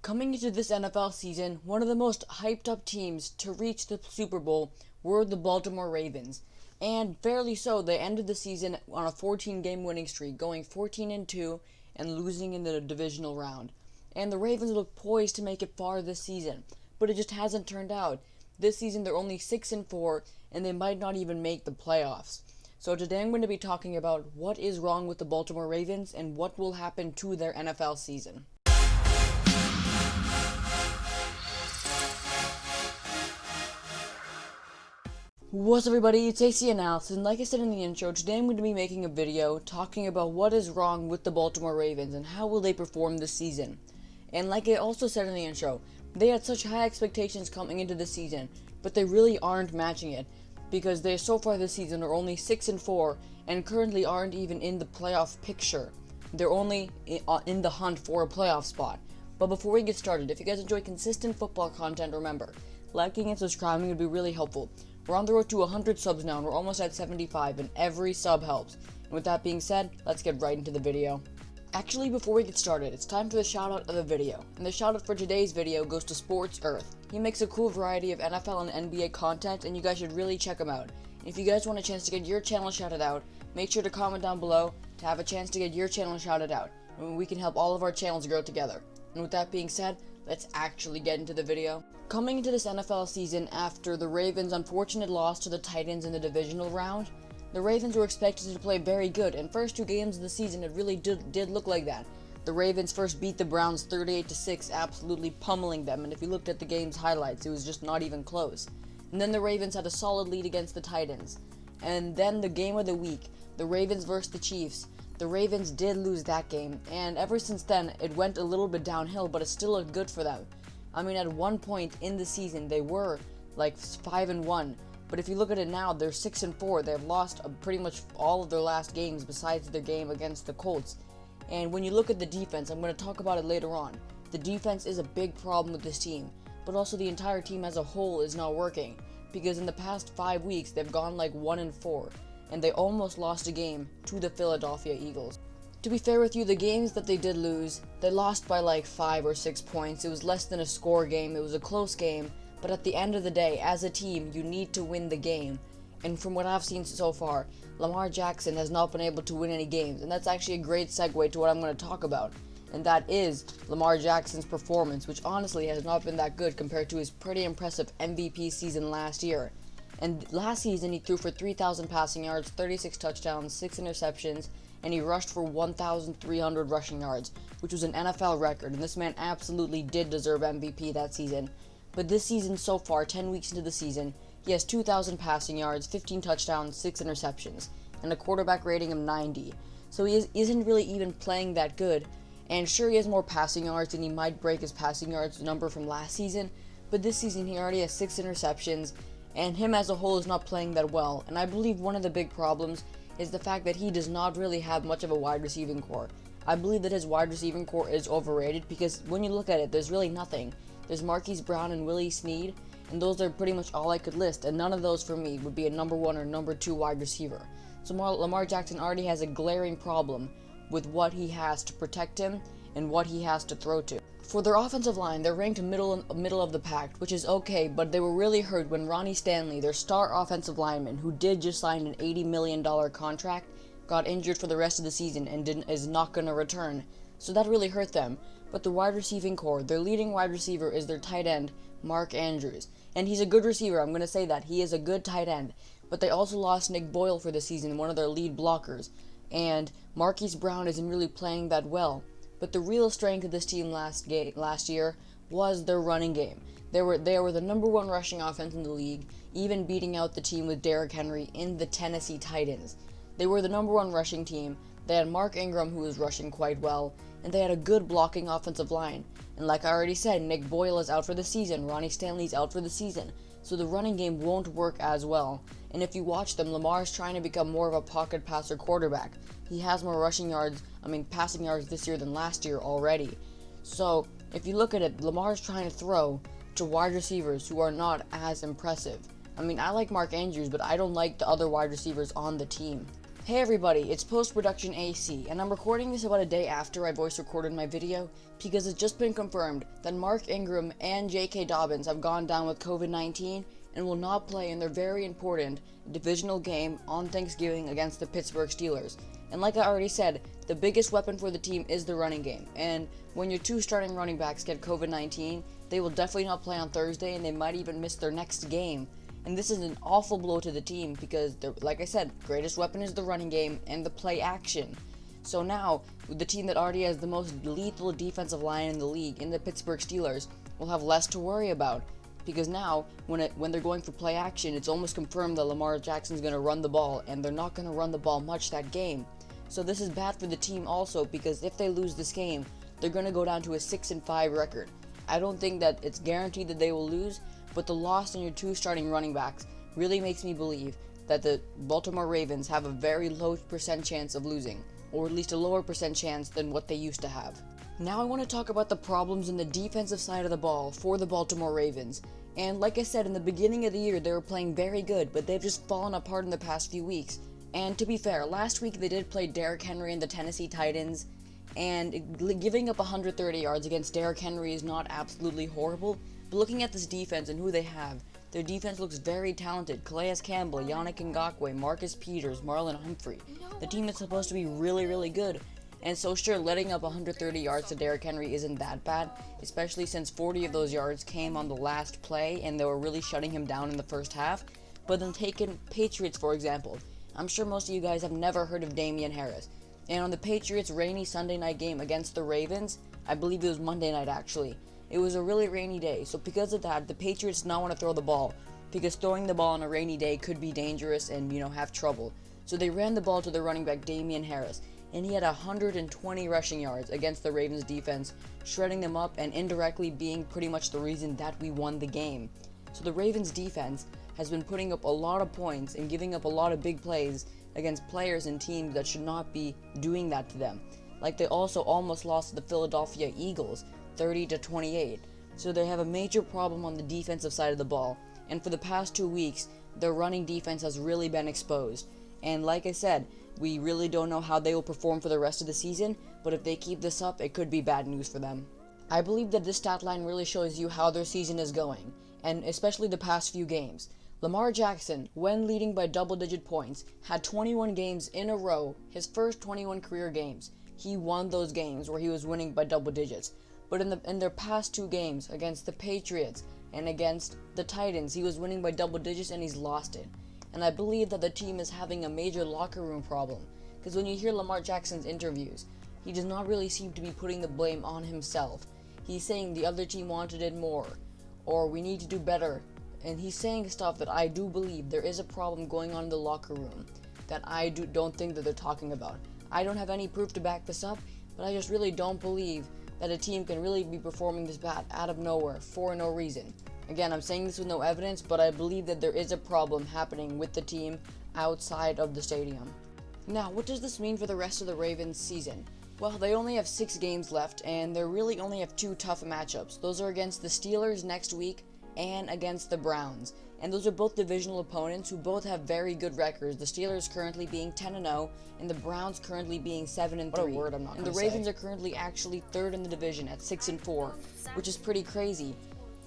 Coming into this NFL season, one of the most hyped up teams to reach the Super Bowl were the Baltimore Ravens. And fairly so, they ended the season on a 14-game winning streak, going 14-2 and losing in the divisional round. And the Ravens look poised to make it far this season, but it just hasn't turned out. This season they're only 6-4 and they might not even make the playoffs. So today I'm going to be talking about what is wrong with the Baltimore Ravens and what will happen to their NFL season. What's up everybody, it's AC Analysis, and like I said in the intro, today I'm going to be making a video talking about what is wrong with the Baltimore Ravens and how will they perform this season. And like I also said in the intro, they had such high expectations coming into the season, but they really aren't matching it, because they so far this season are only 6-4 and currently aren't even in the playoff picture. They're only in the hunt for a playoff spot. But before we get started, if you guys enjoy consistent football content, remember, liking and subscribing would be really helpful. We're on the road to 100 subs now, and we're almost at 75, and every sub helps. And with that being said, let's get right into the video. Actually, before we get started, it's time for the shoutout of the video. And the shoutout for today's video goes to Sports Earth. He makes a cool variety of NFL and NBA content, and you guys should really check him out. And if you guys want a chance to get your channel shouted out, make sure to comment down below to have a chance to get your channel shouted out. And we can help all of our channels grow together. And with that being said, let's actually get into the video. Coming into this NFL season after the Ravens' unfortunate loss to the Titans in the divisional round, the Ravens were expected to play very good, and first two games of the season it really did look like that. The Ravens first beat the Browns 38-6, absolutely pummeling them, and if you looked at the game's highlights, it was just not even close. And then the Ravens had a solid lead against the Titans. And then the game of the week, the Ravens versus the Chiefs. The Ravens did lose that game, and ever since then, it went a little bit downhill, but it still looked good for them. I mean, at one point in the season, they were like 5-1, but if you look at it now, they're 6-4. They've lost pretty much all of their last games besides their game against the Colts. And when you look at the defense, I'm going to talk about it later on. The defense is a big problem with this team, but also the entire team as a whole is not working, because in the past 5 weeks, they've gone like 1-4. And they almost lost a game to the Philadelphia Eagles. To be fair with you, the games that they did lose, they lost by like 5 or 6 points. It was less than a score game. It was a close game. But at the end of the day, as a team, you need to win the game. And from what I've seen so far, Lamar Jackson has not been able to win any games. And that's actually a great segue to what I'm going to talk about. And that is Lamar Jackson's performance, which honestly has not been that good compared to his pretty impressive MVP season last year. And last season, he threw for 3,000 passing yards, 36 touchdowns, 6 interceptions, and he rushed for 1,300 rushing yards, which was an NFL record, and this man absolutely did deserve MVP that season. But this season so far, 10 weeks into the season, he has 2,000 passing yards, 15 touchdowns, 6 interceptions, and a quarterback rating of 90. So he isn't really even playing that good, and sure he has more passing yards, and he might break his passing yards number from last season, but this season he already has 6 interceptions, and him as a whole is not playing that well. And I believe one of the big problems is the fact that he does not really have much of a wide receiving core. I believe that his wide receiving core is overrated, because when you look at it, there's really nothing. There's Marquise Brown and Willie Snead, and those are pretty much all I could list, and none of those for me would be a number 1 or number 2 wide receiver. So Lamar Jackson already has a glaring problem with what he has to protect him and what he has to throw to. For their offensive line, they're ranked middle of the pack, which is okay, but they were really hurt when Ronnie Stanley, their star offensive lineman, who did just sign an $80 million contract, got injured for the rest of the season and is not going to return. So that really hurt them. But the wide receiving core, their leading wide receiver is their tight end, Mark Andrews. And he's a good receiver, I'm going to say that. He is a good tight end. But they also lost Nick Boyle for the season, one of their lead blockers. And Marquise Brown isn't really playing that well. But the real strength of this team last year was their running game. They were the number 1 rushing offense in the league, even beating out the team with Derrick Henry in the Tennessee Titans. They were the number 1 rushing team. They had Mark Ingram, who was rushing quite well, and they had a good blocking offensive line. And like I already said, Nick Boyle is out for the season, Ronnie Stanley's out for the season, so the running game won't work as well. And if you watch them, Lamar is trying to become more of a pocket passer quarterback. He has more passing yards this year than last year already. So, if you look at it, Lamar is trying to throw to wide receivers who are not as impressive. I like Mark Andrews, but I don't like the other wide receivers on the team. Hey everybody, it's post-production AC, and I'm recording this about a day after I voice recorded my video because it's just been confirmed that Mark Ingram and J.K. Dobbins have gone down with COVID-19 and will not play in their very important divisional game on Thanksgiving against the Pittsburgh Steelers. And like I already said, the biggest weapon for the team is the running game, and when your two starting running backs get COVID-19, they will definitely not play on Thursday and they might even miss their next game. And this is an awful blow to the team because, like I said, greatest weapon is the running game and the play action. So now, the team that already has the most lethal defensive line in the league, in the Pittsburgh Steelers, will have less to worry about. Because now, when they're going for play action, it's almost confirmed that Lamar Jackson's going to run the ball, and they're not going to run the ball much that game. So this is bad for the team also, because if they lose this game, they're going to go down to a 6-5 record. I don't think that it's guaranteed that they will lose, but the loss in your two starting running backs really makes me believe that the Baltimore Ravens have a very low percent chance of losing, or at least a lower percent chance than what they used to have. Now I want to talk about the problems in the defensive side of the ball for the Baltimore Ravens. And like I said, in the beginning of the year they were playing very good, but they've just fallen apart in the past few weeks. And to be fair, last week they did play Derrick Henry and the Tennessee Titans, and giving up 130 yards against Derrick Henry is not absolutely horrible. But looking at this defense and who they have, their defense looks very talented. Calais Campbell, Yannick Ngakoue, Marcus Peters, Marlon Humphrey. The team is supposed to be really, really good. And so sure, letting up 130 yards to Derrick Henry isn't that bad, especially since 40 of those yards came on the last play and they were really shutting him down in the first half. But then taking Patriots, for example. I'm sure most of you guys have never heard of Damien Harris. And on the Patriots' rainy Sunday night game against the Ravens, I believe it was Monday night actually, it was a really rainy day, so because of that, the Patriots did not want to throw the ball, because throwing the ball on a rainy day could be dangerous and, have trouble. So they ran the ball to the running back Damien Harris, and he had 120 rushing yards against the Ravens defense, shredding them up and indirectly being pretty much the reason that we won the game. So the Ravens defense has been putting up a lot of points and giving up a lot of big plays against players and teams that should not be doing that to them. Like they also almost lost to the Philadelphia Eagles, 30-28. So they have a major problem on the defensive side of the ball, and for the past 2 weeks, their running defense has really been exposed. And like I said, we really don't know how they will perform for the rest of the season, but if they keep this up, it could be bad news for them. I believe that this stat line really shows you how their season is going, and especially the past few games. Lamar Jackson, when leading by double-digit points, had 21 games in a row, his first 21 career games. He won those games where he was winning by double digits. But in their past 2 games against the Patriots and against the Titans, he was winning by double digits and he's lost it. And I believe that the team is having a major locker room problem. Because when you hear Lamar Jackson's interviews, he does not really seem to be putting the blame on himself. He's saying the other team wanted it more, or we need to do better. And he's saying stuff that I do believe there is a problem going on in the locker room that I don't think that they're talking about. I don't have any proof to back this up, but I just really don't believe that a team can really be performing this bad out of nowhere for no reason. Again, I'm saying this with no evidence, but I believe that there is a problem happening with the team outside of the stadium. Now, what does this mean for the rest of the Ravens season? Well, they only have 6 games left, and they really only have 2 tough matchups. Those are against the Steelers next week and against the Browns. And those are both divisional opponents who both have very good records. The Steelers currently being 10-0, and the Browns currently being 7-3. What a word I'm not and gonna the Ravens say. are currently actually 3rd in the division at 6-4, which is pretty crazy.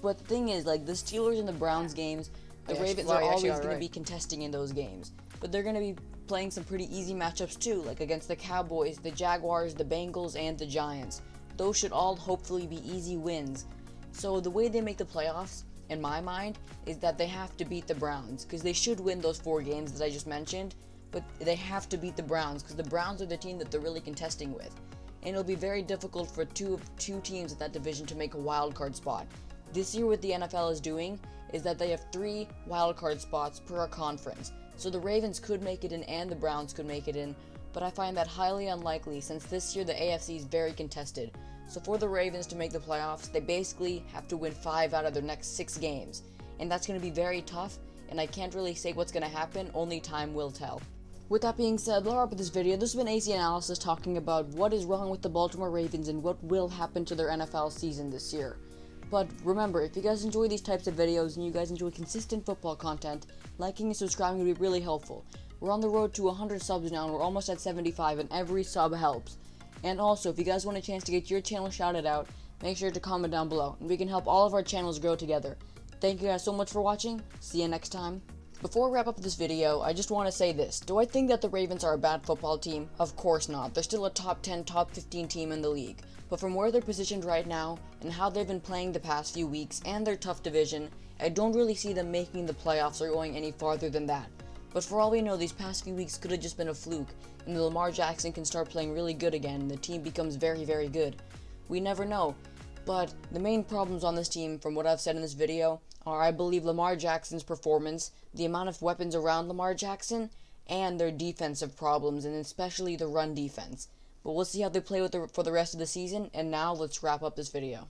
But the thing is, like the Steelers and the Browns games, the Ravens are always going to be contesting in those games. But they're going to be playing some pretty easy matchups too, like against the Cowboys, the Jaguars, the Bengals, and the Giants. Those should all hopefully be easy wins. So the way they make the playoffs, in my mind, is that they have to beat the Browns, because they should win those 4 games that I just mentioned, but they have to beat the Browns, because the Browns are the team that they're really contesting with. And it'll be very difficult for two teams in that division to make a wild card spot. This year what the NFL is doing is that they have 3 wild card spots per conference. So the Ravens could make it in and the Browns could make it in, but I find that highly unlikely since this year the AFC is very contested. So for the Ravens to make the playoffs, they basically have to win 5 out of their next 6 games. And that's going to be very tough, and I can't really say what's going to happen, only time will tell. With that being said, let's wrap up this video. This has been AC Analysis talking about what is wrong with the Baltimore Ravens and what will happen to their NFL season this year. But remember, if you guys enjoy these types of videos and you guys enjoy consistent football content, liking and subscribing would be really helpful. We're on the road to 100 subs now, and we're almost at 75, and every sub helps. And also, if you guys want a chance to get your channel shouted out, make sure to comment down below, and we can help all of our channels grow together. Thank you guys so much for watching. See you next time. Before I wrap up this video, I just want to say this. Do I think that the Ravens are a bad football team? Of course not. They're still a top 10, top 15 team in the league. But from where they're positioned right now, and how they've been playing the past few weeks, and their tough division, I don't really see them making the playoffs or going any farther than that. But for all we know, these past few weeks could have just been a fluke, and Lamar Jackson can start playing really good again, and the team becomes very, very good. We never know. But the main problems on this team, from what I've said in this video, are I believe Lamar Jackson's performance, the amount of weapons around Lamar Jackson, and their defensive problems, and especially the run defense. But we'll see how they play for the rest of the season, and now let's wrap up this video.